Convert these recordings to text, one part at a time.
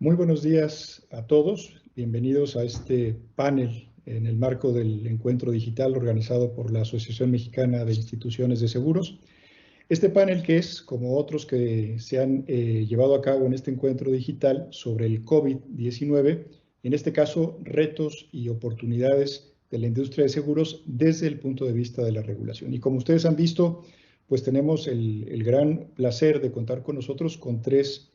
Muy buenos días a todos. Bienvenidos a este panel en el marco del encuentro digital organizado por la Asociación Mexicana de Instituciones de Seguros. Este panel, que es como otros que se han llevado a cabo en este encuentro digital sobre el COVID-19, en este caso retos y oportunidades de la industria de seguros desde el punto de vista de la regulación. Y como ustedes han visto, pues tenemos el gran placer de contar con nosotros con tres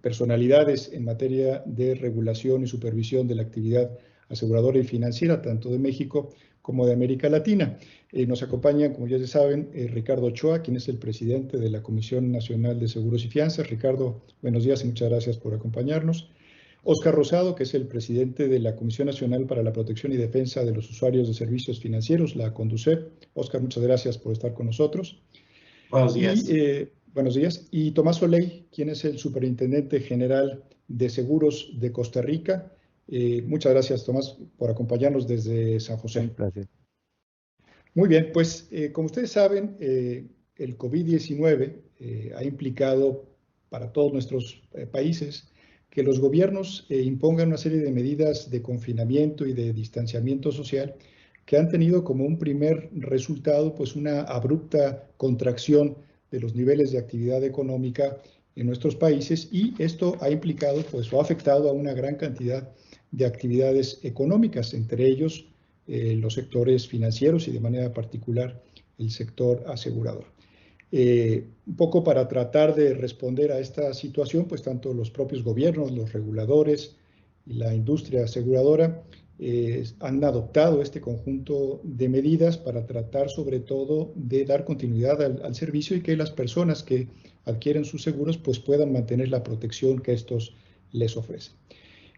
personalidades en materia de regulación y supervisión de la actividad aseguradora y financiera, tanto de México como de América Latina. Nos acompañan, como ya se saben, Ricardo Ochoa, quien es el presidente de la Comisión Nacional de Seguros y Fianzas. Ricardo, buenos días y muchas gracias por acompañarnos. Óscar Rosado, que es el presidente de la Comisión Nacional para la Protección y Defensa de los Usuarios de Servicios Financieros, la CONDUCEF. Óscar, muchas gracias por estar con nosotros. Buenos días. Buenos días. Y Tomás Soleil, quien es el Superintendente General de Seguros de Costa Rica. Muchas gracias, Tomás, por acompañarnos desde San José. Gracias. Muy bien, pues como ustedes saben, el COVID-19 ha implicado para todos nuestros países que los gobiernos impongan una serie de medidas de confinamiento y de distanciamiento social que han tenido como un primer resultado pues una abrupta contracción de los niveles de actividad económica en nuestros países, y esto ha implicado pues o ha afectado a una gran cantidad de actividades económicas, entre ellos los sectores financieros y de manera particular el sector asegurador. Un poco para tratar de responder a esta situación, pues tanto los propios gobiernos, los reguladores y la industria aseguradora han adoptado este conjunto de medidas para tratar sobre todo de dar continuidad al servicio y que las personas que adquieren sus seguros pues puedan mantener la protección que estos les ofrecen.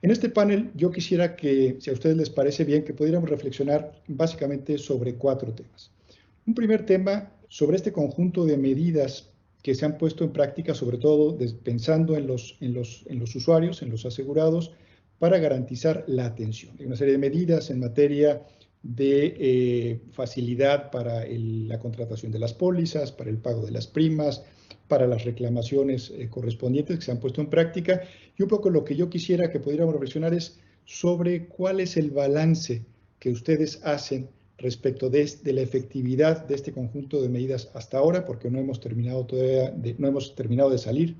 En este panel yo quisiera que, si a ustedes les parece bien, que pudiéramos reflexionar básicamente sobre cuatro temas. Un primer tema sobre este conjunto de medidas que se han puesto en práctica, sobre todo pensando en los usuarios, en los asegurados, para garantizar la atención. Hay una serie de medidas en materia de facilidad para la contratación de las pólizas, para el pago de las primas, para las reclamaciones correspondientes que se han puesto en práctica. Y un poco lo que yo quisiera que pudiéramos reflexionar es sobre cuál es el balance que ustedes hacen respecto de la efectividad de este conjunto de medidas hasta ahora, porque no hemos terminado de salir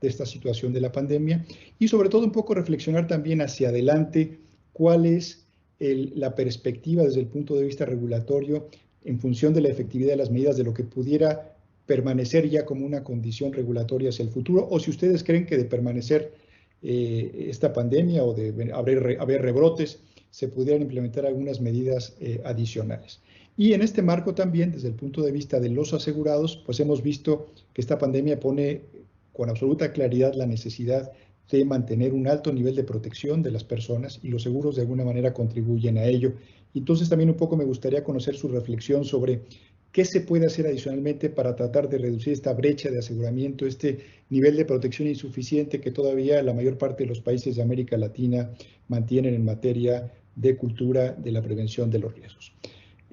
de esta situación de la pandemia, y sobre todo un poco reflexionar también hacia adelante cuál es la perspectiva desde el punto de vista regulatorio en función de la efectividad de las medidas, de lo que pudiera permanecer ya como una condición regulatoria hacia el futuro, o si ustedes creen que de permanecer esta pandemia o de haber rebrotes, se pudieran implementar algunas medidas adicionales. Y en este marco también, desde el punto de vista de los asegurados, pues hemos visto que esta pandemia pone con absoluta claridad la necesidad de mantener un alto nivel de protección de las personas, y los seguros de alguna manera contribuyen a ello. Entonces también un poco me gustaría conocer su reflexión sobre qué se puede hacer adicionalmente para tratar de reducir esta brecha de aseguramiento, este nivel de protección insuficiente que todavía la mayor parte de los países de América Latina mantienen en materia de cultura de la prevención de los riesgos.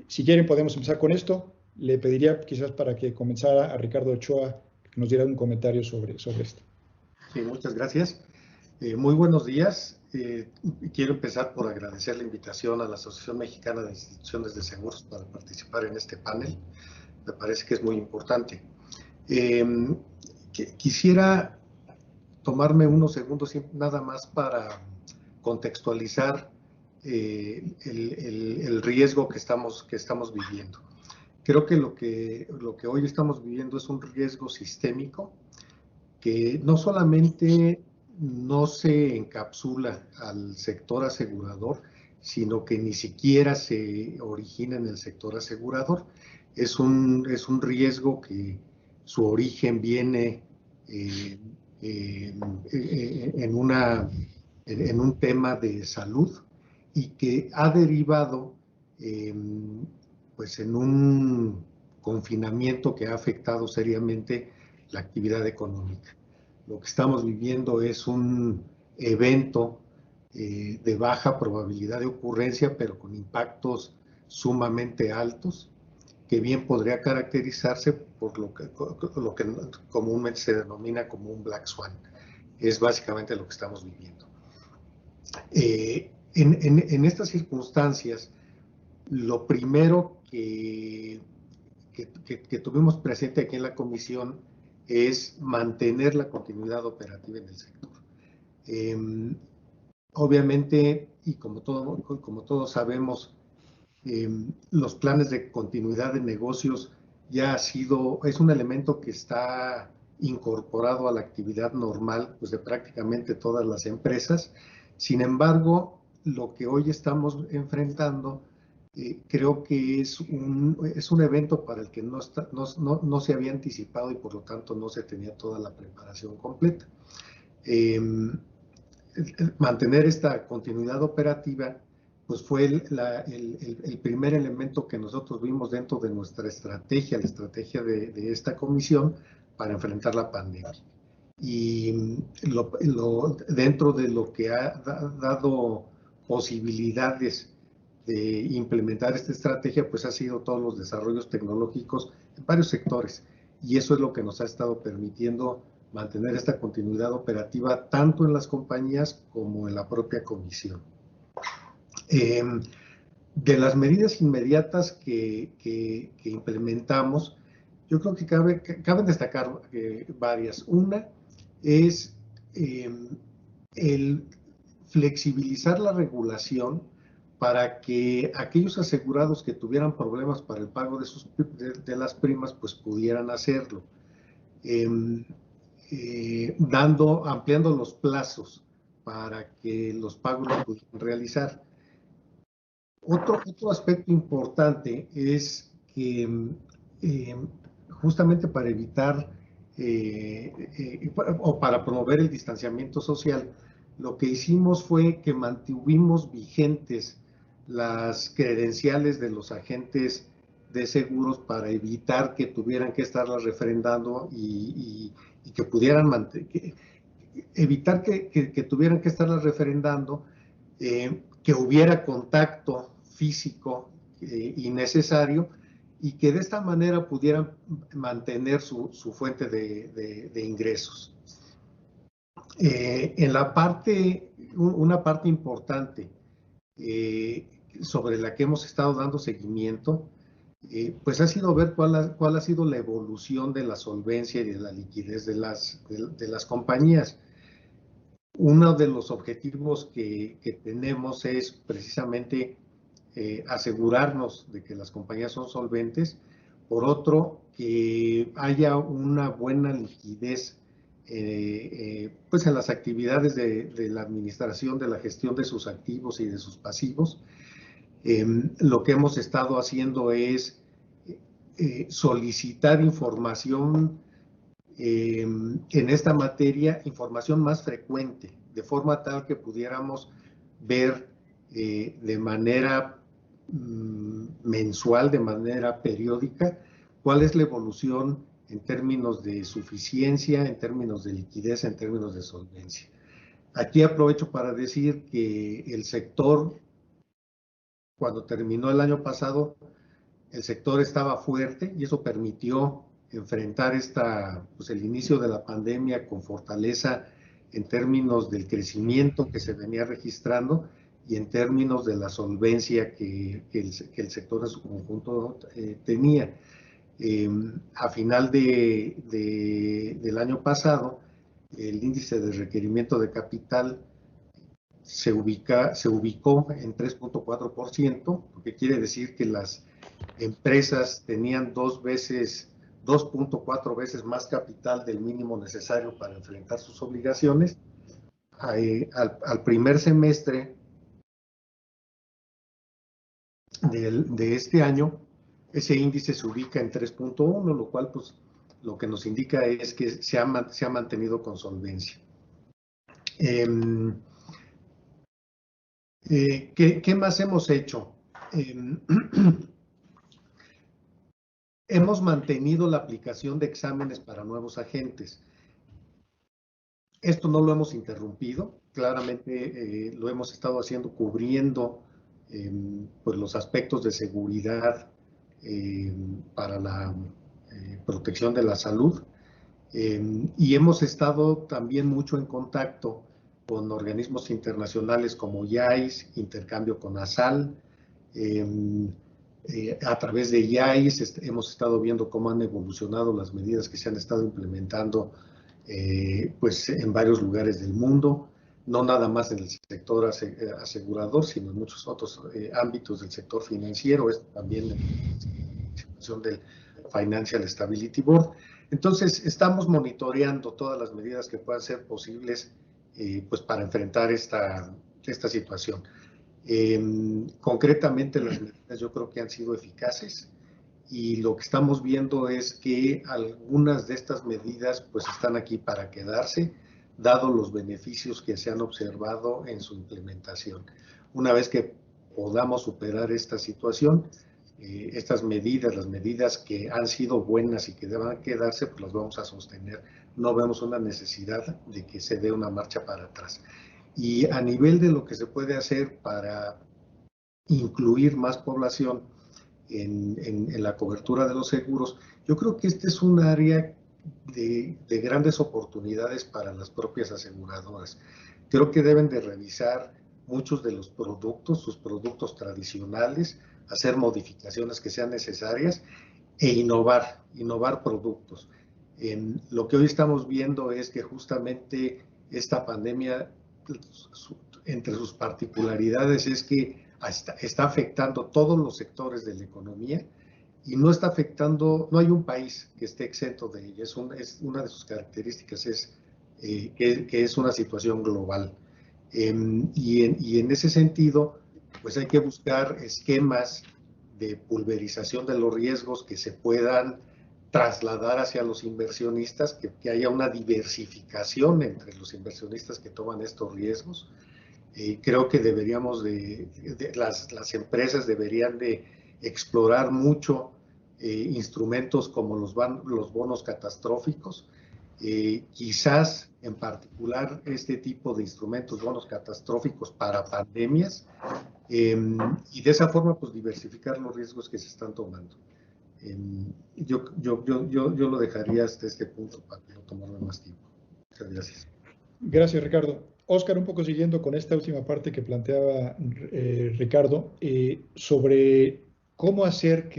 Si quieren podemos empezar con esto. Le pediría quizás para que comenzara a Ricardo Ochoa que nos diera un comentario sobre esto. Sí, muchas gracias. Muy buenos días. Quiero empezar por agradecer la invitación a la Asociación Mexicana de Instituciones de Seguros para participar en este panel. Me parece que es muy importante. Quisiera tomarme unos segundos nada más para contextualizar el riesgo que estamos viviendo. Creo que lo que hoy estamos viviendo es un riesgo sistémico que no solamente no se encapsula al sector asegurador, sino que ni siquiera se origina en el sector asegurador. Es un riesgo que su origen viene en un tema de salud y que ha derivado pues en un confinamiento que ha afectado seriamente la actividad económica. Lo que estamos viviendo es un evento de baja probabilidad de ocurrencia, pero con impactos sumamente altos, que bien podría caracterizarse por lo que comúnmente se denomina como un Black Swan. es básicamente lo que estamos viviendo. En estas circunstancias, lo primero que tuvimos presente aquí en la comisión es mantener la continuidad operativa en el sector. Obviamente, y como todos sabemos, los planes de continuidad de negocios es un elemento que está incorporado a la actividad normal, pues, de prácticamente todas las empresas. Sin embargo, lo que hoy estamos enfrentando, creo que es un evento para el que no se había anticipado y por lo tanto no se tenía toda la preparación completa. Mantener esta continuidad operativa, pues fue el primer elemento que nosotros vimos dentro de nuestra estrategia, la estrategia de esta comisión para enfrentar la pandemia. Y dentro de lo que ha dado posibilidades de implementar esta estrategia, pues ha sido todos los desarrollos tecnológicos en varios sectores. Y eso es lo que nos ha estado permitiendo mantener esta continuidad operativa tanto en las compañías como en la propia comisión. De las medidas inmediatas que implementamos, yo creo que caben destacar varias. Una es el flexibilizar la regulación para que aquellos asegurados que tuvieran problemas para el pago de las primas, pues pudieran hacerlo. Ampliando los plazos para que los pagos los pudieran realizar. Otro aspecto importante es que justamente para evitar o para promover el distanciamiento social, lo que hicimos fue que mantuvimos vigentes las credenciales de los agentes de seguros para evitar que tuvieran que estarlas refrendando y que pudieran evitar que tuvieran que estarlas refrendando, que hubiera contacto físico innecesario y que de esta manera pudieran mantener su fuente de ingresos. Una parte importante sobre la que hemos estado dando seguimiento, pues ha sido ver cuál ha sido la evolución de la solvencia y de la liquidez de las compañías. Uno de los objetivos que tenemos es precisamente asegurarnos de que las compañías son solventes. Por otro, que haya una buena liquidez pues en las actividades de la administración, de la gestión de sus activos y de sus pasivos. Lo que hemos estado haciendo es solicitar información en esta materia, información más frecuente, de forma tal que pudiéramos ver de manera mensual, de manera periódica, cuál es la evolución en términos de suficiencia, en términos de liquidez, en términos de solvencia. Aquí aprovecho para decir que el sector, cuando terminó el año pasado, el sector estaba fuerte y eso permitió enfrentar pues el inicio de la pandemia con fortaleza en términos del crecimiento que se venía registrando y en términos de la solvencia que el sector en su conjunto tenía. A final del año pasado, el índice de requerimiento de capital se ubicó en 3.4%, lo que quiere decir que las empresas tenían 2.4 veces más capital del mínimo necesario para enfrentar sus obligaciones. Al primer semestre de este año, ese índice se ubica en 3.1, lo cual pues lo que nos indica es que se ha mantenido con solvencia. ¿Qué más hemos hecho? Hemos mantenido la aplicación de exámenes para nuevos agentes. Esto no lo hemos interrumpido, claramente lo hemos estado haciendo cubriendo pues los aspectos de seguridad para la protección de la salud. Y hemos estado también mucho en contacto con organismos internacionales como IAIS, intercambio con ASAL. A través de IAIS hemos estado viendo cómo han evolucionado las medidas que se han estado implementando pues en varios lugares del mundo, no nada más en el sector asegurador, sino en muchos otros ámbitos del sector financiero, también en la situación del Financial Stability Board. Entonces, estamos monitoreando todas las medidas que puedan ser posibles pues para enfrentar esta situación. Concretamente, las medidas yo creo que han sido eficaces y lo que estamos viendo es que algunas de estas medidas pues están aquí para quedarse, dado los beneficios que se han observado en su implementación. Una vez que podamos superar esta situación, estas medidas, las medidas que han sido buenas y que deban quedarse, pues las vamos a sostener. No vemos una necesidad de que se dé una marcha para atrás. Y a nivel de lo que se puede hacer para incluir más población en la cobertura de los seguros, yo creo que este es un área de grandes oportunidades para las propias aseguradoras. Creo que deben de revisar muchos de los productos, sus productos tradicionales, hacer modificaciones que sean necesarias e innovar productos. Lo que hoy estamos viendo es que justamente esta pandemia, entre sus particularidades, es que está afectando todos los sectores de la economía y no está afectando, no hay un país que esté exento de ella. Una de sus características es que es una situación global. Y en ese sentido, pues hay que buscar esquemas de pulverización de los riesgos que se puedan trasladar hacia los inversionistas, que haya una diversificación entre los inversionistas que toman estos riesgos. Creo que las empresas deberían de explorar mucho instrumentos como los bonos catastróficos, quizás en particular este tipo de instrumentos, bonos catastróficos para pandemias, y de esa forma pues diversificar los riesgos que se están tomando. Yo lo dejaría hasta este punto para no tomarme más tiempo. Muchas gracias. Gracias, Ricardo. Óscar, un poco siguiendo con esta última parte que planteaba Ricardo, sobre cómo hacer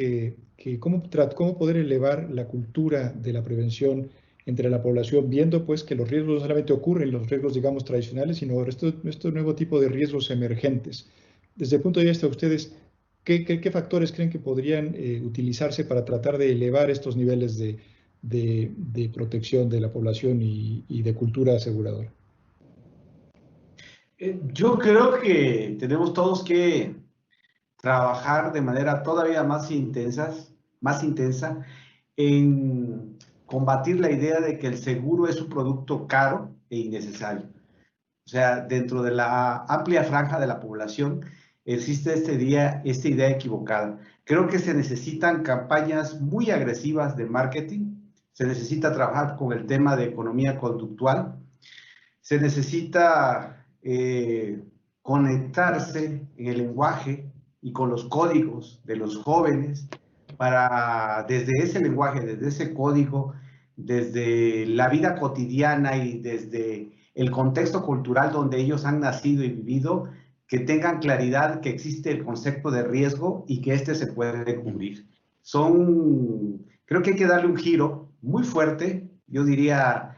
cómo poder elevar la cultura de la prevención entre la población, viendo pues que los riesgos no solamente ocurren, los riesgos digamos tradicionales, sino este nuevo tipo de riesgos emergentes. Desde el punto de vista de ustedes, ¿qué factores creen que podrían utilizarse para tratar de elevar estos niveles de protección de la población y de cultura aseguradora? Yo creo que tenemos todos que trabajar de manera todavía más intensa en combatir la idea de que el seguro es un producto caro e innecesario. O sea, dentro de la amplia franja de la población existe esta idea equivocada. Creo que se necesitan campañas muy agresivas de marketing, se necesita trabajar con el tema de economía conductual, se necesita conectarse en el lenguaje y con los códigos de los jóvenes para, desde ese lenguaje, desde ese código, desde la vida cotidiana y desde el contexto cultural donde ellos han nacido y vivido, que tengan claridad que existe el concepto de riesgo y que este se puede cubrir. Creo que hay que darle un giro muy fuerte, yo diría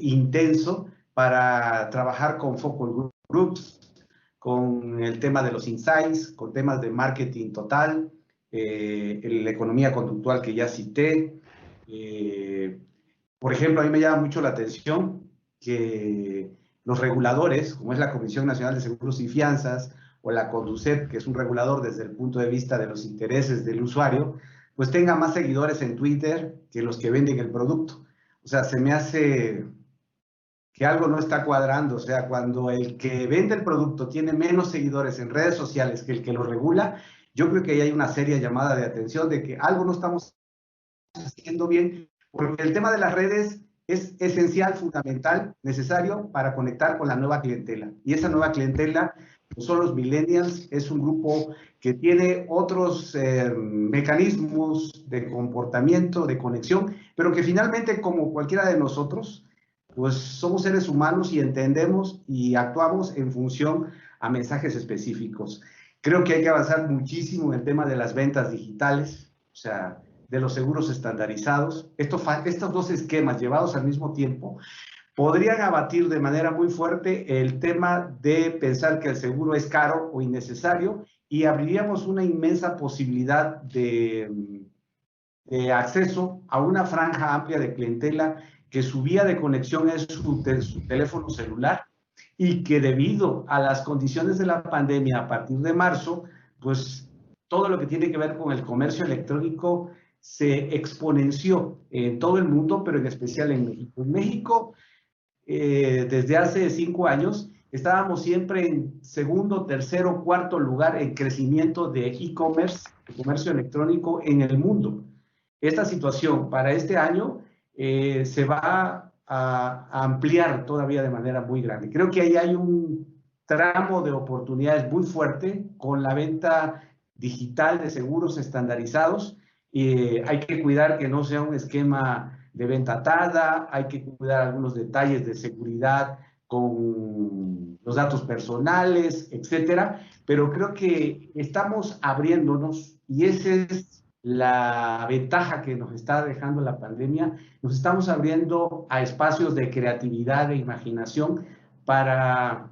intenso, para trabajar con focus groups, con el tema de los insights, con temas de marketing total, la economía conductual que ya cité. Por ejemplo, a mí me llama mucho la atención que los reguladores, como es la Comisión Nacional de Seguros y Fianzas, o la CONDUCET, que es un regulador desde el punto de vista de los intereses del usuario, pues tenga más seguidores en Twitter que los que venden el producto. O sea, se me hace que algo no está cuadrando. O sea, cuando el que vende el producto tiene menos seguidores en redes sociales que el que lo regula, yo creo que ahí hay una seria llamada de atención de que algo no estamos haciendo bien, porque el tema de las redes es esencial, fundamental, necesario para conectar con la nueva clientela. Y esa nueva clientela son los millennials, es un grupo que tiene otros mecanismos de comportamiento, de conexión, pero que finalmente, como cualquiera de nosotros, pues somos seres humanos y entendemos y actuamos en función a mensajes específicos. Creo que hay que avanzar muchísimo en el tema de las ventas digitales, o sea, de los seguros estandarizados. Estos dos esquemas llevados al mismo tiempo podrían abatir de manera muy fuerte el tema de pensar que el seguro es caro o innecesario y abriríamos una inmensa posibilidad de acceso a una franja amplia de clientela que su vía de conexión es su teléfono celular y que debido a las condiciones de la pandemia a partir de marzo, pues todo lo que tiene que ver con el comercio electrónico se exponenció en todo el mundo, pero en especial en México. En México, desde hace 5 años, estábamos siempre en segundo, tercero, cuarto lugar en crecimiento de e-commerce, de comercio electrónico en el mundo. Esta situación para este año se va a ampliar todavía de manera muy grande. Creo que ahí hay un tramo de oportunidades muy fuerte con la venta digital de seguros estandarizados. Hay que cuidar que no sea un esquema de venta atada, hay que cuidar algunos detalles de seguridad con los datos personales, etcétera, pero creo que estamos abriéndonos y esa es la ventaja que nos está dejando la pandemia. Nos estamos abriendo a espacios de creatividad e imaginación para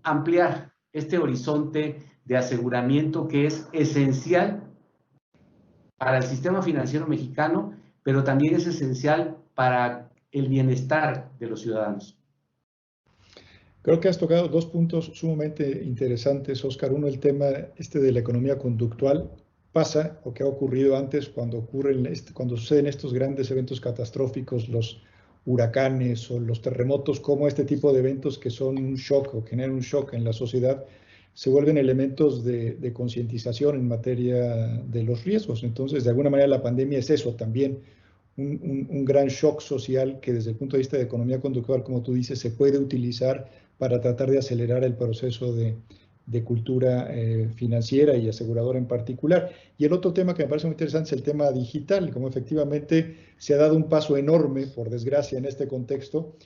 ampliar este horizonte de aseguramiento que es esencial para el sistema financiero mexicano, pero también es esencial para el bienestar de los ciudadanos. Creo que has tocado 2 puntos sumamente interesantes, Oscar. Uno, el tema de la economía conductual. Pasa o que ha ocurrido antes cuando suceden estos grandes eventos catastróficos, los huracanes o los terremotos, como este tipo de eventos que son un shock o generan un shock en la sociedad, se vuelven elementos de concientización en materia de los riesgos. Entonces, de alguna manera, la pandemia es eso también, un gran shock social que desde el punto de vista de economía conductual, como tú dices, se puede utilizar para tratar de acelerar el proceso de cultura financiera y aseguradora en particular. Y el otro tema que me parece muy interesante es el tema digital, como efectivamente se ha dado un paso enorme, por desgracia, en este contexto,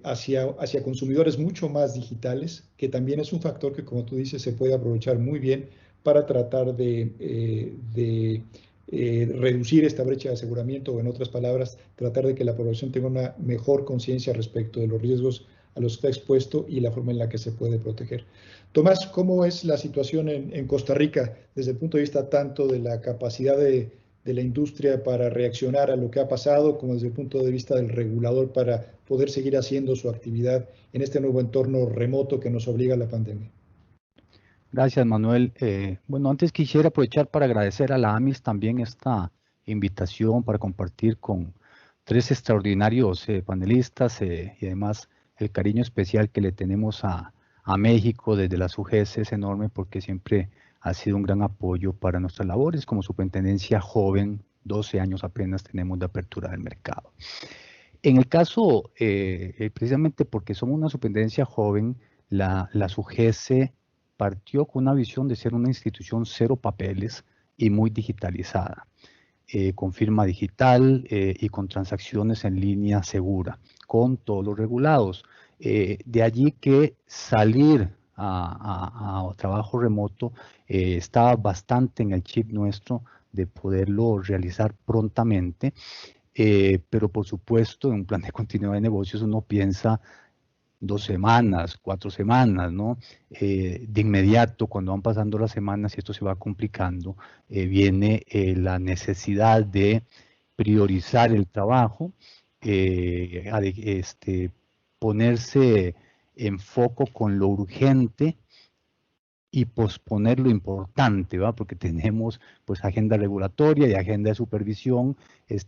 hacia consumidores mucho más digitales, que también es un factor que, como tú dices, se puede aprovechar muy bien para tratar de reducir esta brecha de aseguramiento, o en otras palabras, tratar de que la población tenga una mejor conciencia respecto de los riesgos a los que está expuesto y la forma en la que se puede proteger. Tomás, ¿cómo es la situación en Costa Rica desde el punto de vista tanto de la capacidad de la industria para reaccionar a lo que ha pasado, como desde el punto de vista del regulador para poder seguir haciendo su actividad en este nuevo entorno remoto que nos obliga a la pandemia? Gracias, Manuel. Bueno, antes quisiera aprovechar para agradecer a la AMIS también esta invitación para compartir con 3 extraordinarios panelistas y además el cariño especial que le tenemos a México desde las UGS es enorme porque siempre ha sido un gran apoyo para nuestras labores como superintendencia joven, 12 años apenas tenemos de apertura del mercado. En el caso, precisamente porque somos una superintendencia joven, la UGS partió con una visión de ser una institución cero papeles y muy digitalizada, con firma digital y con transacciones en línea segura, con todos los regulados. De allí que salir a trabajo remoto estaba bastante en el chip nuestro de poderlo realizar prontamente, pero por supuesto en un plan de continuidad de negocios uno piensa 2 semanas, 4 semanas, ¿no? De inmediato, cuando van pasando las semanas y esto se va complicando, viene la necesidad de priorizar el trabajo, ponerse en foco con lo urgente y posponer lo importante, ¿va? Porque tenemos pues agenda regulatoria y agenda de supervisión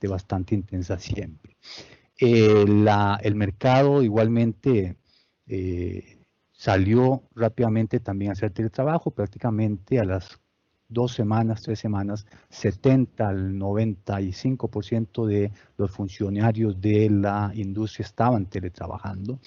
bastante intensa siempre. El mercado igualmente salió rápidamente también a hacer teletrabajo, prácticamente a las 2 semanas, 3 semanas, 70 al 95% de los funcionarios de la industria estaban teletrabajando,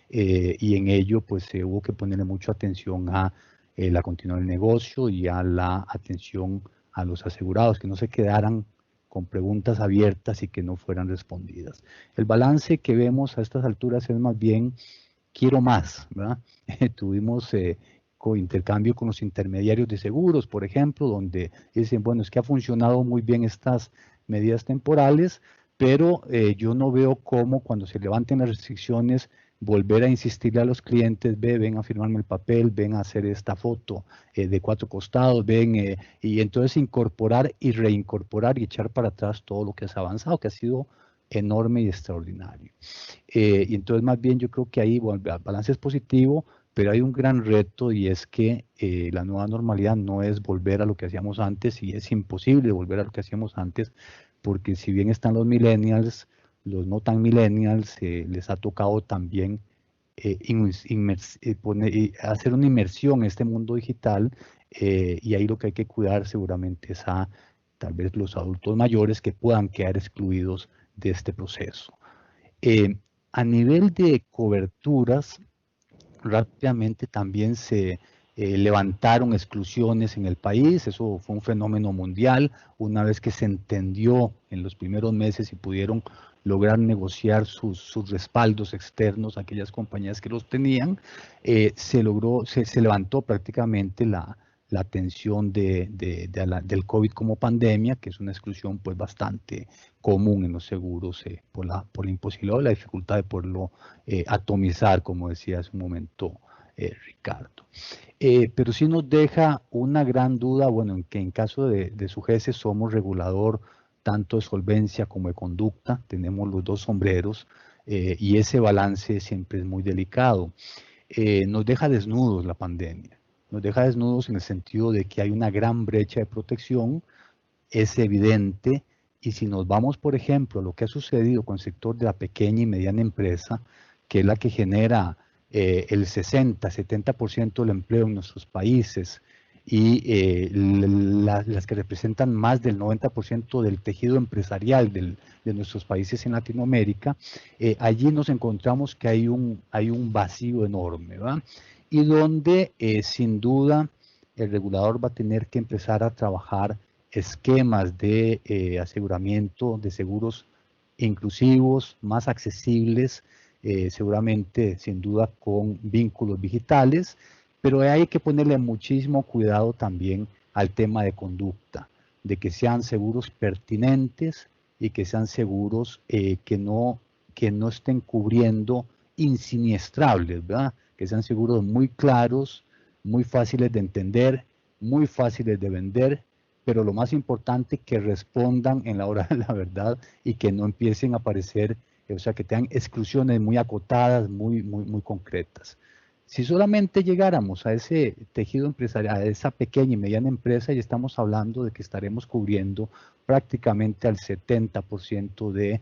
y en ello pues se hubo que ponerle mucha atención a la continuidad del negocio y a la atención a los asegurados, que no se quedaran con preguntas abiertas y que no fueran respondidas. El balance que vemos a estas alturas es más bien, quiero más, ¿verdad? Tuvimos intercambio con los intermediarios de seguros, por ejemplo, donde dicen, bueno, es que ha funcionado muy bien estas medidas temporales, pero yo no veo cómo cuando se levanten las restricciones volver a insistirle a los clientes, ven a firmarme el papel, ven a hacer esta foto de 4 costados, y entonces incorporar y reincorporar y echar para atrás todo lo que se ha avanzado, que ha sido enorme y extraordinario. Y entonces más bien yo creo que ahí, bueno, el balance es positivo, pero hay un gran reto, y es que la nueva normalidad no es volver a lo que hacíamos antes, y es imposible volver a lo que hacíamos antes, porque si bien están los millennials, los no tan millennials les ha tocado también hacer una inmersión en este mundo digital, y ahí lo que hay que cuidar seguramente es a tal vez los adultos mayores que puedan quedar excluidos de este proceso. A nivel de coberturas, rápidamente también se levantaron exclusiones en el país. Eso fue un fenómeno mundial. Una vez que se entendió en los primeros meses y pudieron lograr negociar sus respaldos externos a aquellas compañías que los tenían, se levantó prácticamente la atención del COVID como pandemia, que es una exclusión pues bastante común en los seguros por la imposibilidad o la dificultad de poderlo atomizar, como decía hace un momento Ricardo. Pero sí nos deja una gran duda, bueno, en que en caso de SUGESE somos regulador tanto de solvencia como de conducta, tenemos los dos sombreros, y ese balance siempre es muy delicado. Nos deja desnudos la pandemia, nos deja desnudos en el sentido de que hay una gran brecha de protección, es evidente, y si nos vamos, por ejemplo, a lo que ha sucedido con el sector de la pequeña y mediana empresa, que es la que genera el 60-70% del empleo en nuestros países, y las que representan más del 90% del tejido empresarial de nuestros países en Latinoamérica, allí nos encontramos que hay un vacío enorme, ¿verdad? Y donde sin duda el regulador va a tener que empezar a trabajar esquemas de aseguramiento, de seguros inclusivos, más accesibles, seguramente sin duda con vínculos digitales, pero hay que ponerle muchísimo cuidado también al tema de conducta, de que sean seguros pertinentes y que sean seguros que no estén cubriendo insiniestrables, ¿verdad? Que sean seguros muy claros, muy fáciles de entender, muy fáciles de vender, pero lo más importante, que respondan en la hora de la verdad y que no empiecen a aparecer, o sea, que tengan exclusiones muy acotadas, muy concretas. Si solamente llegáramos a ese tejido empresarial, a esa pequeña y mediana empresa, ya estamos hablando de que estaremos cubriendo prácticamente al 70% de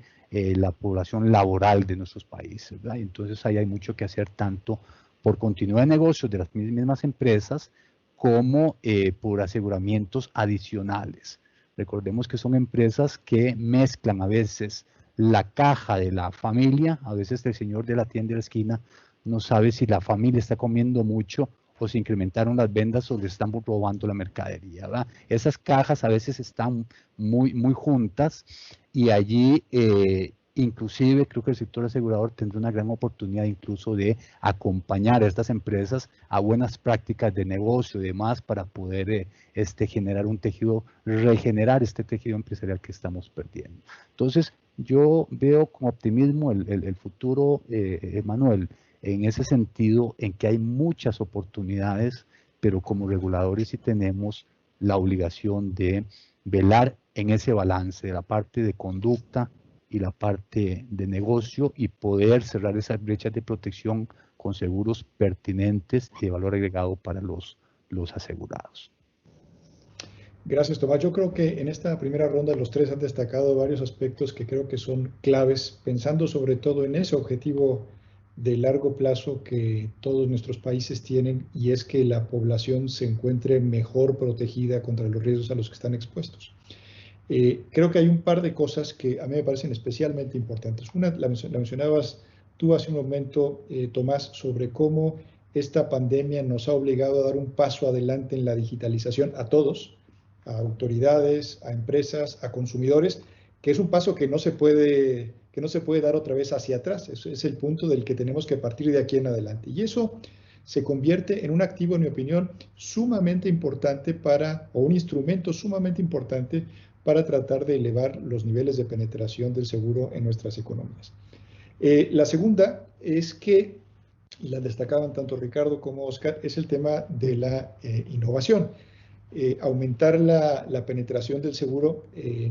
la población laboral de nuestros países, ¿verdad? Entonces ahí hay mucho que hacer, tanto por continuidad de negocios de las mismas empresas, como por aseguramientos adicionales. Recordemos que son empresas que mezclan a veces la caja de la familia, a veces el señor de la tienda de la esquina no sabe si la familia está comiendo mucho o se incrementaron las ventas o le están robando la mercadería, ¿verdad? Esas cajas a veces están muy juntas, y allí inclusive creo que el sector asegurador tendrá una gran oportunidad incluso de acompañar a estas empresas a buenas prácticas de negocio y demás, para poder generar un tejido, regenerar este tejido empresarial que estamos perdiendo. Entonces, yo veo con optimismo el futuro, Manuel, en ese sentido, en que hay muchas oportunidades, pero como reguladores sí tenemos la obligación de velar en ese balance de la parte de conducta y la parte de negocio, y poder cerrar esas brechas de protección con seguros pertinentes y de valor agregado para los asegurados. Gracias, Tomás. Yo creo que en esta primera ronda los tres han destacado varios aspectos que creo que son claves, pensando sobre todo en ese objetivo de largo plazo que todos nuestros países tienen, y es que la población se encuentre mejor protegida contra los riesgos a los que están expuestos. Creo que hay un par de cosas que a mí me parecen especialmente importantes. Una, la mencionabas tú hace un momento, Tomás, sobre cómo esta pandemia nos ha obligado a dar un paso adelante en la digitalización a todos, a autoridades, a empresas, a consumidores, que es un paso que no se puede dar otra vez hacia atrás. Eso es el punto del que tenemos que partir de aquí en adelante. Y eso se convierte en un activo, en mi opinión, sumamente importante o un instrumento sumamente importante para tratar de elevar los niveles de penetración del seguro en nuestras economías. La segunda es que, y la destacaban tanto Ricardo como Oscar, es el tema de la innovación. Aumentar la penetración del seguro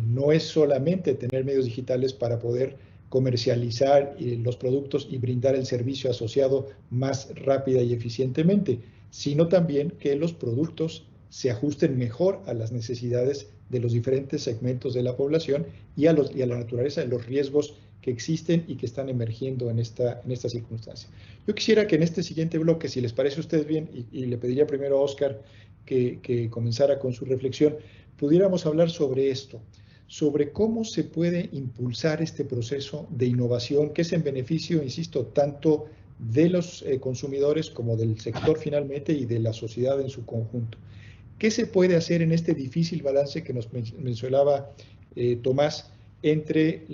no es solamente tener medios digitales para poder comercializar los productos y brindar el servicio asociado más rápida y eficientemente, sino también que los productos se ajusten mejor a las necesidades de los diferentes segmentos de la población y a la naturaleza de los riesgos que existen y que están emergiendo en esta circunstancia. Yo quisiera que en este siguiente bloque, si les parece a ustedes bien, y le pediría primero a Oscar que comenzara con su reflexión, pudiéramos hablar sobre esto, sobre cómo se puede impulsar este proceso de innovación que es en beneficio, insisto, tanto de los consumidores como del sector finalmente y de la sociedad en su conjunto. ¿Qué se puede hacer en este difícil balance que nos mencionaba Tomás entre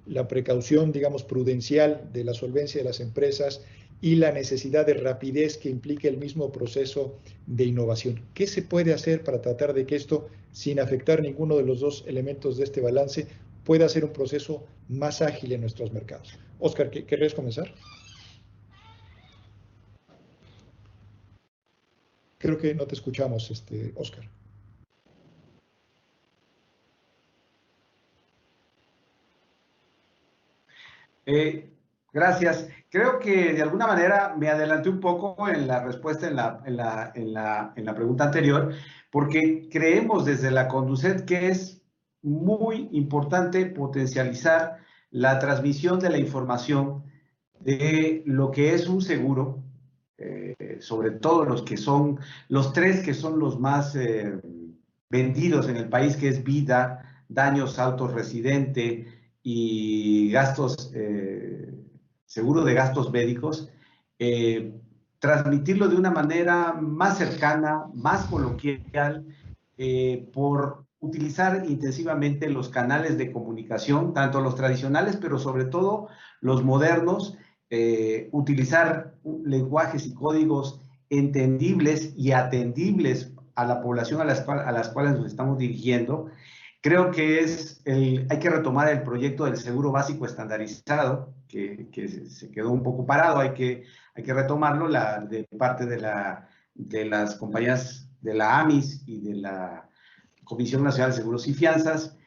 la precaución, digamos, prudencial de la solvencia de las empresas y la necesidad de rapidez que implica el mismo proceso de innovación? ¿Qué se puede hacer para tratar de que esto, sin afectar ninguno de los dos elementos de este balance, pueda ser un proceso más ágil en nuestros mercados? Oscar, ¿querrías comenzar? Creo que no te escuchamos, Oscar. Gracias. Creo que de alguna manera me adelanté un poco en la respuesta en la pregunta anterior, porque creemos desde la Conducet que es muy importante potencializar la transmisión de la información de lo que es un seguro, sobre todo los tres que son los más vendidos en el país, que es vida, daños autos residente y gastos, seguro de gastos médicos, transmitirlo de una manera más cercana, más coloquial, por utilizar intensivamente los canales de comunicación, tanto los tradicionales, pero sobre todo los modernos, utilizar lenguajes y códigos entendibles y atendibles a la población a las cuales nos estamos dirigiendo. Creo que hay que retomar el proyecto del seguro básico estandarizado, que se quedó un poco parado, hay que retomarlo de parte de las compañías de la AMIS y de la Comisión Nacional de Seguros y Fianzas.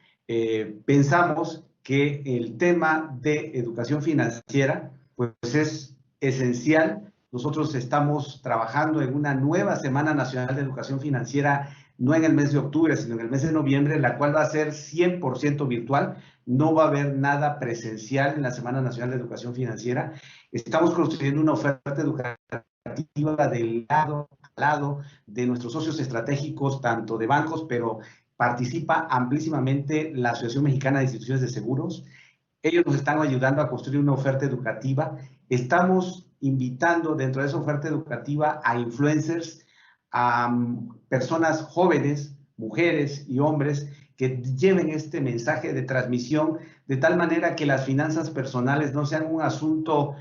Pensamos que el tema de educación financiera pues es esencial. Nosotros estamos trabajando en una nueva Semana Nacional de Educación Financiera, no en el mes de octubre, sino en el mes de noviembre, la cual va a ser 100% virtual. No va a haber nada presencial en la Semana Nacional de Educación Financiera. Estamos construyendo una oferta educativa del lado a lado de nuestros socios estratégicos, tanto de bancos, pero participa amplísimamente la Asociación Mexicana de Instituciones de Seguros. Ellos nos están ayudando a construir una oferta educativa. Estamos invitando dentro de esa oferta educativa a influencers, a personas jóvenes, mujeres y hombres, que lleven este mensaje de transmisión de tal manera que las finanzas personales no sean un asunto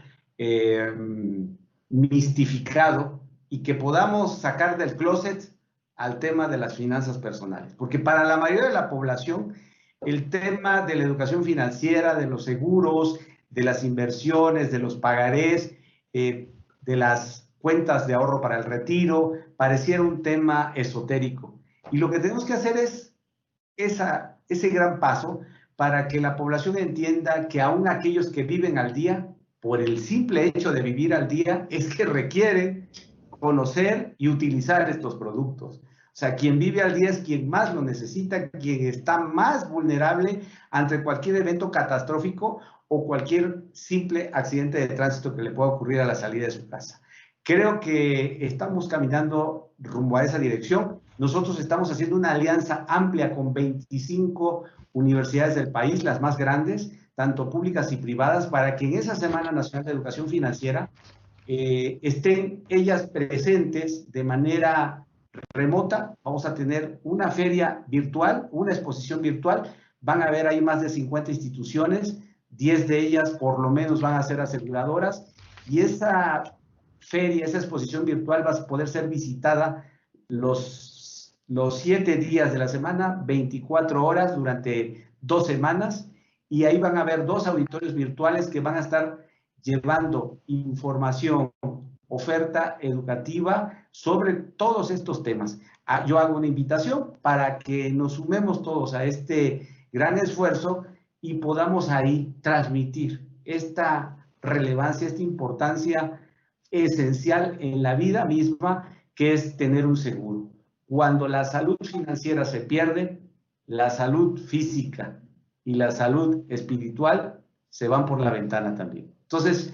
mistificado y que podamos sacar del closet al tema de las finanzas personales. Porque para la mayoría de la población, el tema de la educación financiera, de los seguros, de las inversiones, de los pagarés, de las cuentas de ahorro para el retiro, pareciera un tema esotérico. Y lo que tenemos que hacer es ese gran paso para que la población entienda que aún aquellos que viven al día, por el simple hecho de vivir al día, es que requieren conocer y utilizar estos productos. O sea, quien vive al día es quien más lo necesita, quien está más vulnerable ante cualquier evento catastrófico o cualquier simple accidente de tránsito que le pueda ocurrir a la salida de su casa. Creo que estamos caminando rumbo a esa dirección. Nosotros estamos haciendo una alianza amplia con 25 universidades del país, las más grandes, tanto públicas y privadas, para que en esa Semana Nacional de Educación Financiera estén ellas presentes de manera remota. Vamos a tener una feria virtual, una exposición virtual. Van a haber ahí más de 50 instituciones, 10 de ellas por lo menos van a ser aseguradoras, y esa feria, esa exposición virtual va a poder ser visitada los 7 días de la semana, 24 horas durante 2 semanas, y ahí van a haber 2 auditorios virtuales que van a estar llevando información, oferta educativa sobre todos estos temas. Yo hago una invitación para que nos sumemos todos a este gran esfuerzo y podamos ahí transmitir esta relevancia, esta importancia esencial en la vida misma, que es tener un seguro. Cuando la salud financiera se pierde, la salud física y la salud espiritual se van por la ventana también. Entonces,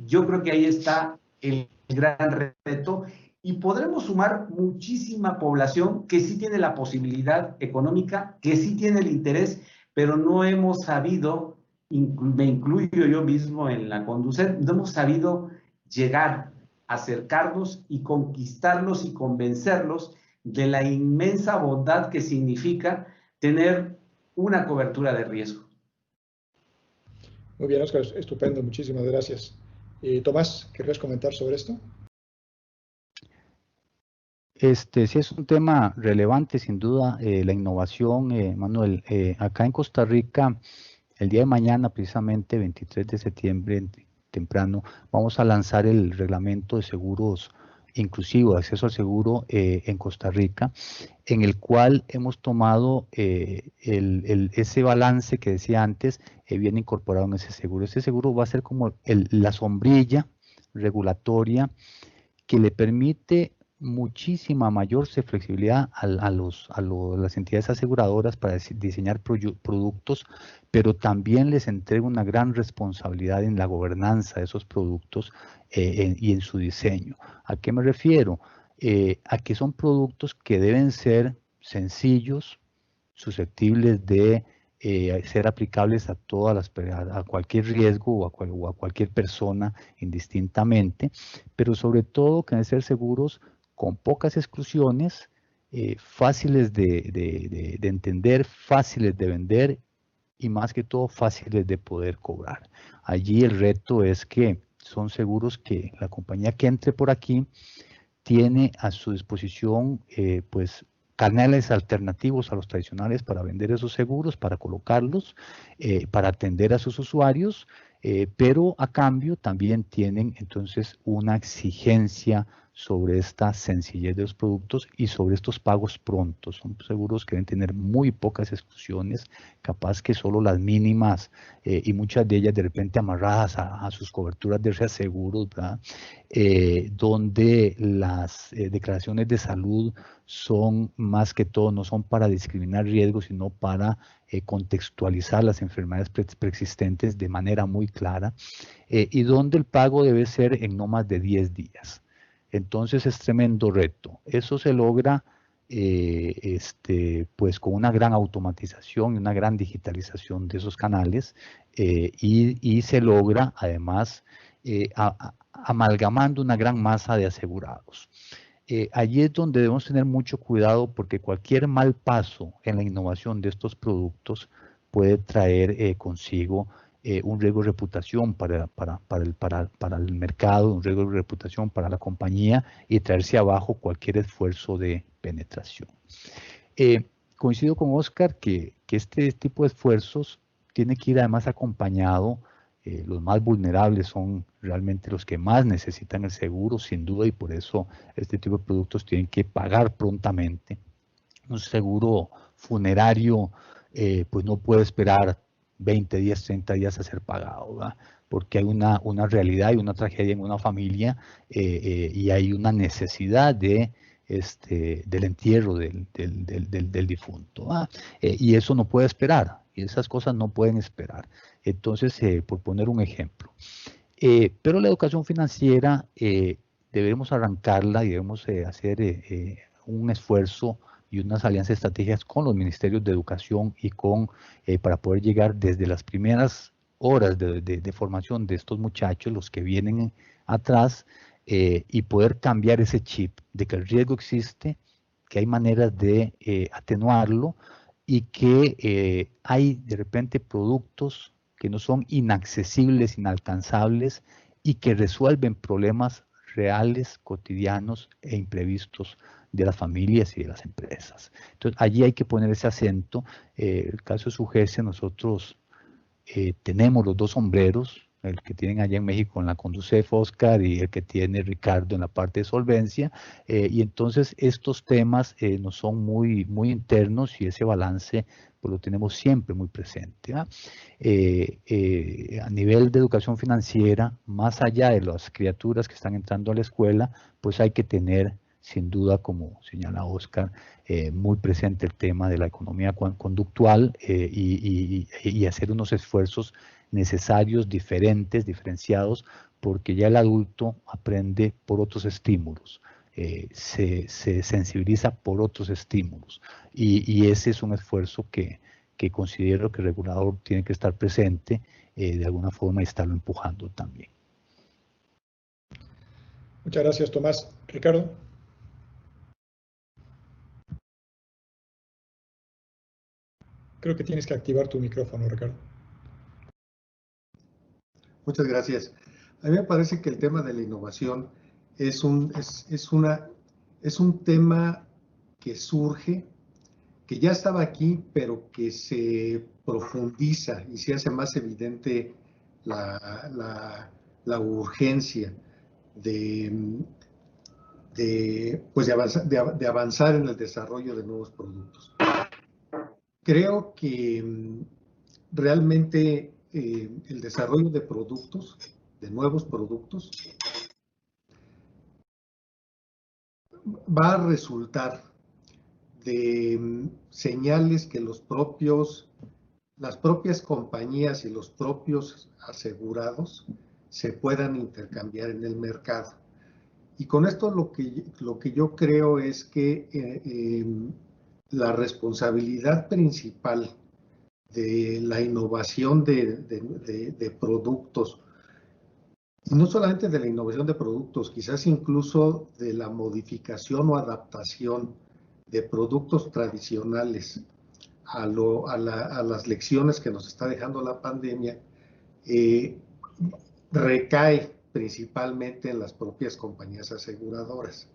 yo creo que ahí está el gran reto, y podremos sumar muchísima población que sí tiene la posibilidad económica, que sí tiene el interés, pero no hemos sabido, me incluyo yo mismo en la Conducet, no hemos sabido llegar, acercarnos y conquistarlos y convencerlos de la inmensa bondad que significa tener una cobertura de riesgo. Muy bien, Oscar, estupendo, muchísimas gracias. Tomás, ¿querrías comentar sobre esto? Sí es un tema relevante, sin duda, la innovación, Manuel. Acá en Costa Rica, el día de mañana, precisamente 23 de septiembre, temprano, vamos a lanzar el reglamento de seguros inclusivo, de acceso al seguro en Costa Rica, en el cual hemos tomado ese balance que decía antes, viene incorporado en ese seguro. Ese seguro va a ser como la sombrilla regulatoria que le permite muchísima mayor flexibilidad a las entidades aseguradoras para diseñar productos, pero también les entrega una gran responsabilidad en la gobernanza de esos productos y en su diseño. ¿A qué me refiero? A que son productos que deben ser sencillos, susceptibles de ser aplicables a cualquier riesgo o a cualquier persona indistintamente, pero sobre todo que deben ser seguros con pocas exclusiones, fáciles de entender, fáciles de vender y más que todo fáciles de poder cobrar. Allí el reto es que son seguros que la compañía que entre por aquí tiene a su disposición pues canales alternativos a los tradicionales para vender esos seguros, para colocarlos, para atender a sus usuarios, pero a cambio también tienen entonces una exigencia sobre esta sencillez de los productos y sobre estos pagos prontos. Son seguros que deben tener muy pocas exclusiones, capaz que solo las mínimas y muchas de ellas de repente amarradas a sus coberturas de reaseguros, ¿verdad? Donde las declaraciones de salud son más que todo, no son para discriminar riesgos, sino para contextualizar las enfermedades preexistentes de manera muy clara, y donde el pago debe ser en no más de 10 días. Entonces es tremendo reto. Eso se logra pues con una gran automatización y una gran digitalización de esos canales, y se logra además amalgamando una gran masa de asegurados. Allí es donde debemos tener mucho cuidado, porque cualquier mal paso en la innovación de estos productos puede traer consigo un riesgo de reputación para el mercado, un riesgo de reputación para la compañía, y traerse abajo cualquier esfuerzo de penetración. Coincido con Oscar que este tipo de esfuerzos tiene que ir además acompañado. Los más vulnerables son realmente los que más necesitan el seguro, sin duda, y por eso este tipo de productos tienen que pagar prontamente. Un seguro funerario pues no puede esperar 20 días, 30 días a ser pagado, ¿verdad? Porque hay una realidad y una tragedia en una familia, y hay una necesidad del entierro del difunto, ¿verdad? Y eso no puede esperar. y esas cosas no pueden esperar. Entonces, por poner un ejemplo. Pero la educación financiera debemos arrancarla y debemos hacer un esfuerzo y unas alianzas estratégicas con los ministerios de educación y para poder llegar desde las primeras horas de formación de estos muchachos, los que vienen atrás, y poder cambiar ese chip de que el riesgo existe, que hay maneras de atenuarlo y que hay de repente productos que no son inaccesibles, inalcanzables y que resuelven problemas reales, cotidianos e imprevistos de las familias y de las empresas. Entonces, allí hay que poner ese acento. El caso de SUGESE, nosotros tenemos los dos sombreros, el que tienen allá en México en la Conducef, Oscar, y el que tiene Ricardo en la parte de solvencia, y entonces estos temas nos son muy, muy internos y ese balance pues lo tenemos siempre muy presente. A nivel de educación financiera, más allá de las criaturas que están entrando a la escuela, pues hay que tener, sin duda, como señala Oscar, muy presente el tema de la economía conductual y hacer unos esfuerzos necesarios, diferenciados, porque ya el adulto aprende por otros estímulos, se sensibiliza por otros estímulos y ese es un esfuerzo que considero que el regulador tiene que estar presente de alguna forma y estarlo empujando también. Muchas gracias, Tomás. Ricardo. Creo que tienes que activar tu micrófono, Ricardo. Muchas gracias. A mí me parece que el tema de la innovación es un tema que surge, que ya estaba aquí, pero que se profundiza y se hace más evidente la urgencia de avanzar en el desarrollo de nuevos productos. Creo que realmente el desarrollo de productos, de nuevos productos, va a resultar de señales que las propias compañías y los propios asegurados se puedan intercambiar en el mercado. Y con esto lo que yo creo es que la responsabilidad principal de la innovación de productos, y no solamente de la innovación de productos, quizás incluso de la modificación o adaptación de productos tradicionales a las lecciones que nos está dejando la pandemia, recae principalmente en las propias compañías aseguradoras.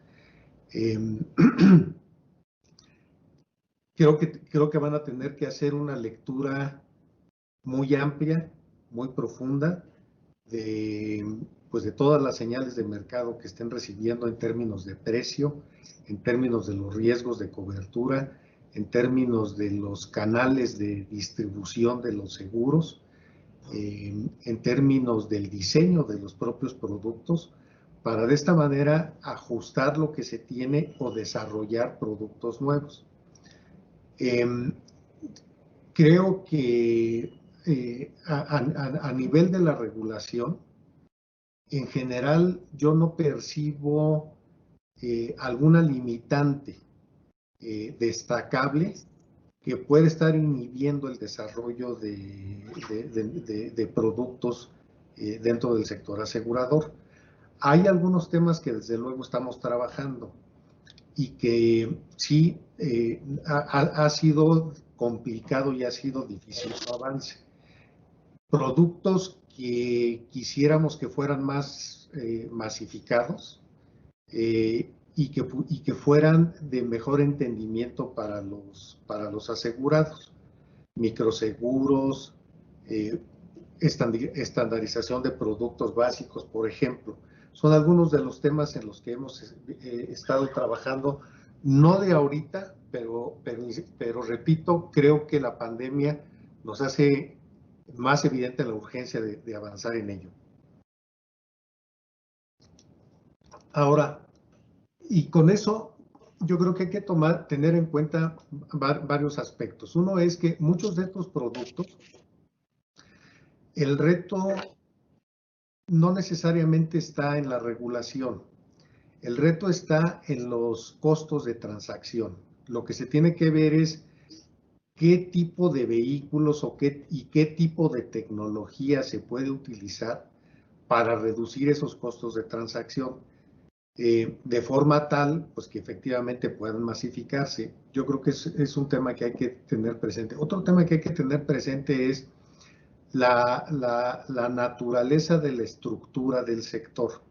Creo que van a tener que hacer una lectura muy amplia, muy profunda, de todas las señales de mercado que estén recibiendo en términos de precio, en términos de los riesgos de cobertura, en términos de los canales de distribución de los seguros, en términos del diseño de los propios productos, para de esta manera ajustar lo que se tiene o desarrollar productos nuevos. Creo que a nivel de la regulación, en general yo no percibo alguna limitante destacable que puede estar inhibiendo el desarrollo de productos dentro del sector asegurador. Hay algunos temas que desde luego estamos trabajando y que sí ha sido complicado y ha sido difícil su avance. Productos que quisiéramos que fueran más masificados y que fueran de mejor entendimiento para los asegurados. Microseguros, estandarización de productos básicos, por ejemplo. Son algunos de los temas en los que hemos estado trabajando, no de ahorita, pero repito, creo que la pandemia nos hace más evidente la urgencia de avanzar en ello. Ahora, y con eso yo creo que hay que tener en cuenta varios aspectos. Uno es que muchos de estos productos, el reto no necesariamente está en la regulación. El reto está en los costos de transacción. Lo que se tiene que ver es qué tipo de vehículos y qué tipo de tecnología se puede utilizar para reducir esos costos de transacción de forma tal pues que efectivamente puedan masificarse. Yo creo que es un tema que hay que tener presente. Otro tema que hay que tener presente es la naturaleza de la estructura del sector.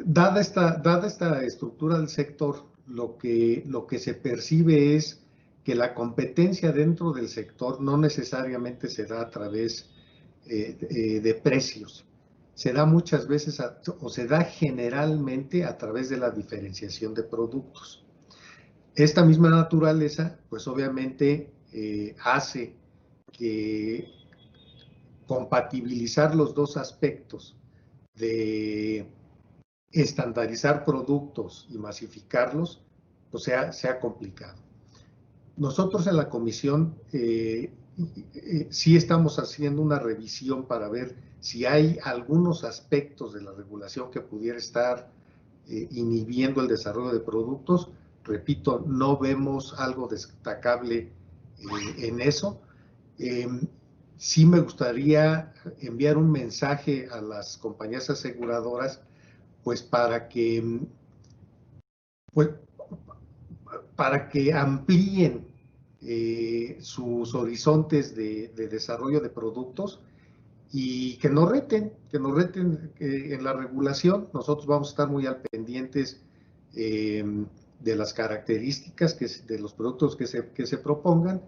Dada esta estructura del sector, lo que se percibe es que la competencia dentro del sector no necesariamente se da a través de precios. Se da muchas veces o se da generalmente a través de la diferenciación de productos. Esta misma naturaleza, pues obviamente hace que compatibilizar los dos aspectos de estandarizar productos y masificarlos, pues sea complicado. Nosotros en la comisión sí estamos haciendo una revisión para ver si hay algunos aspectos de la regulación que pudiera estar inhibiendo el desarrollo de productos. Repito, no vemos algo destacable en eso. Sí me gustaría enviar un mensaje a las compañías aseguradoras pues para que amplíen sus horizontes de desarrollo de productos y que nos reten en la regulación. Nosotros vamos a estar muy al pendientes de las características de los productos que se propongan.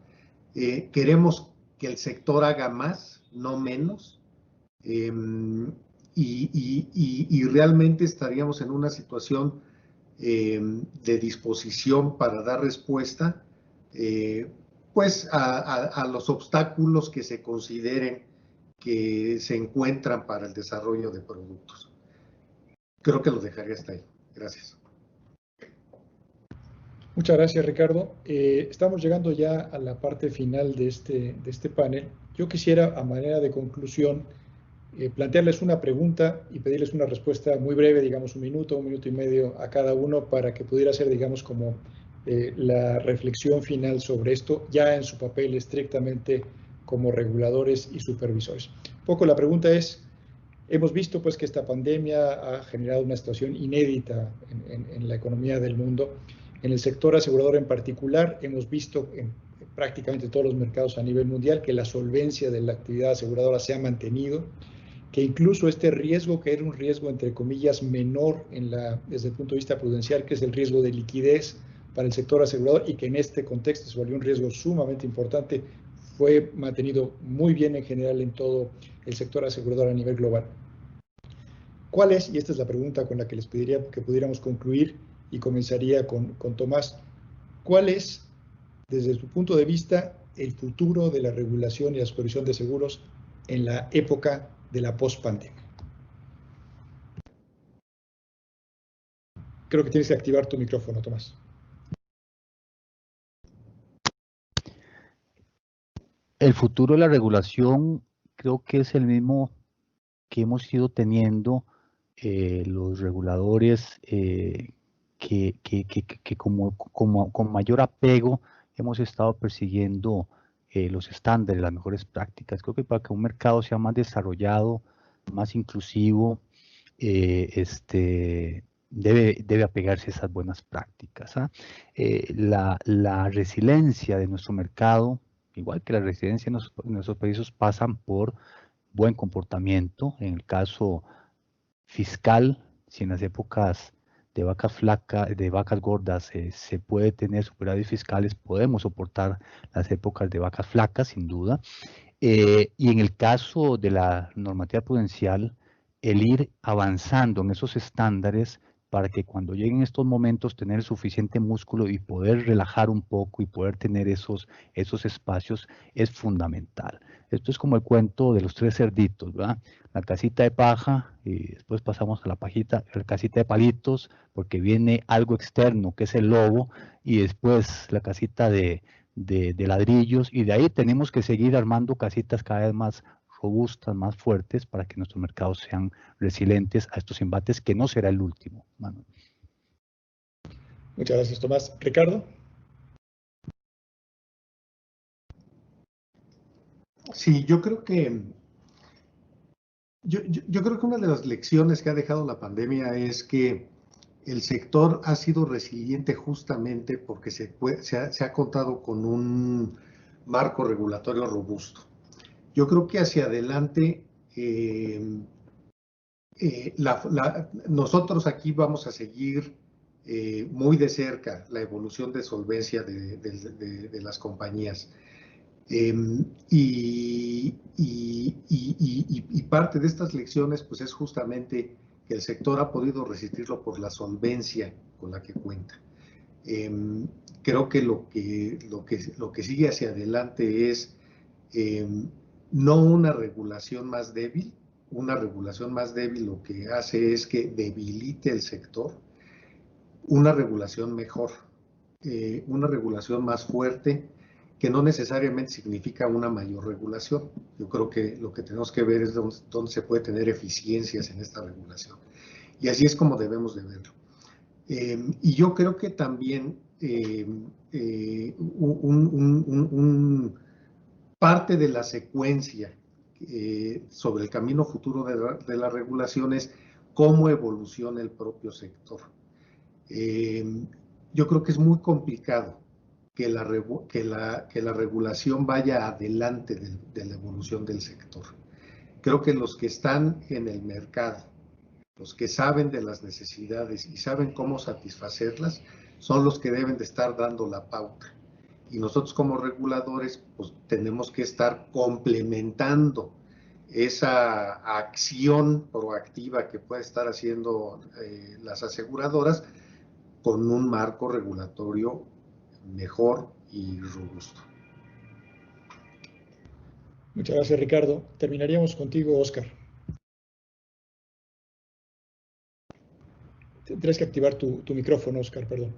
Queremos que el sector haga más, no menos. Y realmente estaríamos en una situación de disposición para dar respuesta pues a los obstáculos que se consideren que se encuentran para el desarrollo de productos. Creo que lo dejaría hasta ahí. Gracias. Muchas gracias, Ricardo. Estamos llegando ya a la parte final de este panel. Yo quisiera, a manera de conclusión, plantearles una pregunta y pedirles una respuesta muy breve, digamos un minuto y medio a cada uno para que pudiera ser, digamos, como la reflexión final sobre esto, ya en su papel estrictamente como reguladores y supervisores. Un poco la pregunta es, hemos visto pues que esta pandemia ha generado una situación inédita en la economía del mundo. En el sector asegurador en particular, hemos visto en prácticamente todos los mercados a nivel mundial que la solvencia de la actividad aseguradora se ha mantenido, que incluso este riesgo, que era un riesgo entre comillas menor desde el punto de vista prudencial, que es el riesgo de liquidez para el sector asegurador y que en este contexto se volvió un riesgo sumamente importante, fue mantenido muy bien en general en todo el sector asegurador a nivel global. ¿Cuál es, y esta es la pregunta con la que les pediría que pudiéramos concluir y comenzaría con Tomás, cuál es, desde su punto de vista, el futuro de la regulación y la supervisión de seguros en la época de la post-pandemia? Creo que tienes que activar tu micrófono, Tomás. El futuro de la regulación creo que es el mismo que hemos ido teniendo los reguladores que con mayor apego hemos estado persiguiendo los estándares, las mejores prácticas. Creo que para que un mercado sea más desarrollado, más inclusivo, debe apegarse a esas buenas prácticas. La resiliencia de nuestro mercado, igual que la resiliencia en nuestros países, pasan por buen comportamiento. En el caso fiscal, si en las épocas de vacas flacas, de vacas gordas, se puede tener superávit fiscales, podemos soportar las épocas de vacas flacas, sin duda. Y en el caso de la normativa prudencial, el ir avanzando en esos estándares para que cuando lleguen estos momentos tener suficiente músculo y poder relajar un poco y poder tener esos espacios es fundamental. Esto es como el cuento de los 3 cerditos, ¿verdad? La casita de paja y después pasamos a la casita de palitos porque viene algo externo que es el lobo y después la casita de ladrillos y de ahí tenemos que seguir armando casitas cada vez más robustas, más fuertes para que nuestros mercados sean resilientes a estos embates que no será el último, Manuel. Muchas gracias, Tomás. Ricardo. Sí, yo creo que una de las lecciones que ha dejado la pandemia es que el sector ha sido resiliente justamente porque se ha contado con un marco regulatorio robusto. Yo creo que hacia adelante nosotros aquí vamos a seguir muy de cerca la evolución de solvencia de las compañías. Y parte de estas lecciones pues es justamente que el sector ha podido resistirlo por la solvencia con la que cuenta. Creo que lo que sigue hacia adelante es no una regulación más débil. Una regulación más débil lo que hace es que debilite el sector. Una regulación mejor, una regulación más fuerte, que no necesariamente significa una mayor regulación. Yo creo que lo que tenemos que ver es dónde se puede tener eficiencias en esta regulación. Y así es como debemos de verlo. Y yo creo que también parte de la secuencia sobre el camino futuro de la regulación es cómo evoluciona el propio sector. Yo creo que es muy complicado que la regulación vaya adelante de la evolución del sector. Creo que los que están en el mercado, los que saben de las necesidades y saben cómo satisfacerlas, son los que deben de estar dando la pauta. Y nosotros como reguladores, pues tenemos que estar complementando esa acción proactiva que puede estar haciendo las aseguradoras con un marco regulatorio mejor y robusto. Muchas gracias, Ricardo. Terminaríamos contigo, Oscar. Tendrás que activar tu micrófono, Oscar, perdón.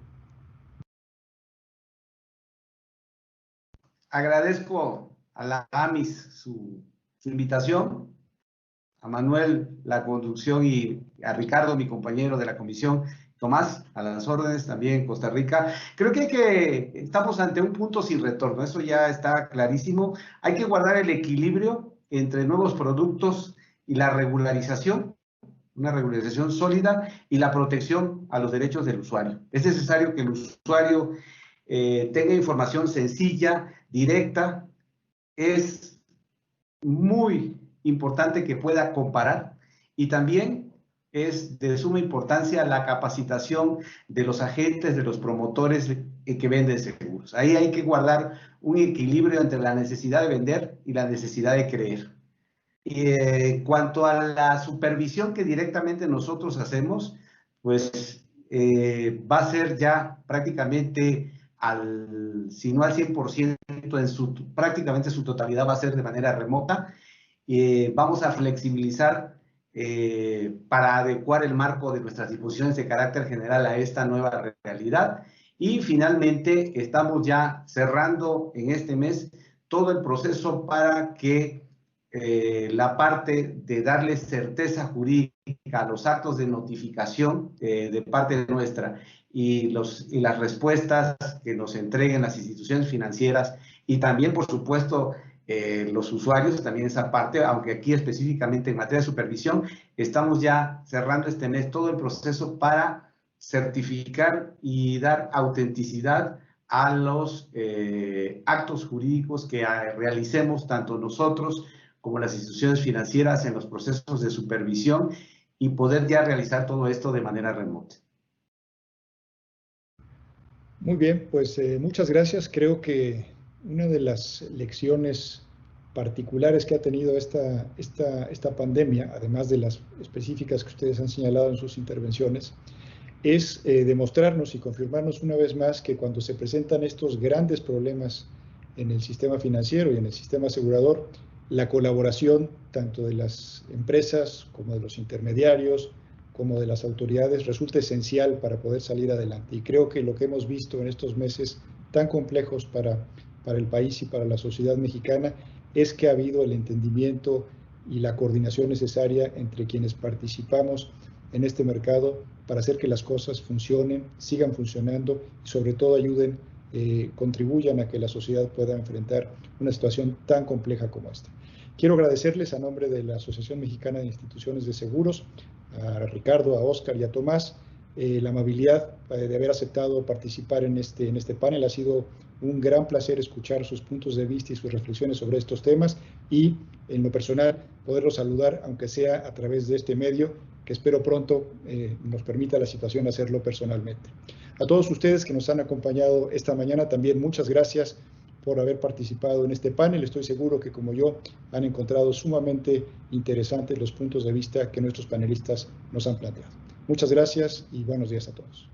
Agradezco a la AMIS su invitación, a Manuel la conducción y a Ricardo, mi compañero de la comisión, Tomás, a las órdenes también en Costa Rica. Creo que estamos ante un punto sin retorno, eso ya está clarísimo. Hay que guardar el equilibrio entre nuevos productos y la regularización, una regularización sólida y la protección a los derechos del usuario. Es necesario que el usuario tenga información sencilla, directa. Es muy importante que pueda comparar y también es de suma importancia la capacitación de los agentes, de los promotores que venden seguros. Ahí hay que guardar un equilibrio entre la necesidad de vender y la necesidad de creer. En cuanto a la supervisión que directamente nosotros hacemos, pues va a ser ya prácticamente si no al 100%, prácticamente su totalidad va a ser de manera remota. Vamos a flexibilizar para adecuar el marco de nuestras disposiciones de carácter general a esta nueva realidad. Y finalmente estamos ya cerrando en este mes todo el proceso para que la parte de darle certeza jurídica a los actos de notificación de parte nuestra y las respuestas que nos entreguen las instituciones financieras y también, por supuesto, los usuarios, también esa parte, aunque aquí específicamente en materia de supervisión, estamos ya cerrando este mes todo el proceso para certificar y dar autenticidad a los actos jurídicos que realicemos tanto nosotros como las instituciones financieras en los procesos de supervisión y poder ya realizar todo esto de manera remota. Muy bien, pues muchas gracias. Creo que una de las lecciones particulares que ha tenido esta pandemia, además de las específicas que ustedes han señalado en sus intervenciones, es demostrarnos y confirmarnos una vez más que cuando se presentan estos grandes problemas en el sistema financiero y en el sistema asegurador, la colaboración tanto de las empresas como de los intermediarios, como de las autoridades, resulta esencial para poder salir adelante. Y creo que lo que hemos visto en estos meses tan complejos para el país y para la sociedad mexicana es que ha habido el entendimiento y la coordinación necesaria entre quienes participamos en este mercado para hacer que las cosas funcionen, sigan funcionando y sobre todo ayuden, contribuyan a que la sociedad pueda enfrentar una situación tan compleja como esta. Quiero agradecerles a nombre de la Asociación Mexicana de Instituciones de Seguros, a Ricardo, a Óscar y a Tomás, la amabilidad de haber aceptado participar en este panel. Ha sido un gran placer escuchar sus puntos de vista y sus reflexiones sobre estos temas y, en lo personal, poderlos saludar, aunque sea a través de este medio, que espero pronto nos permita la situación hacerlo personalmente. A todos ustedes que nos han acompañado esta mañana, también muchas gracias por haber participado en este panel. Estoy seguro que, como yo, han encontrado sumamente interesantes los puntos de vista que nuestros panelistas nos han planteado. Muchas gracias y buenos días a todos.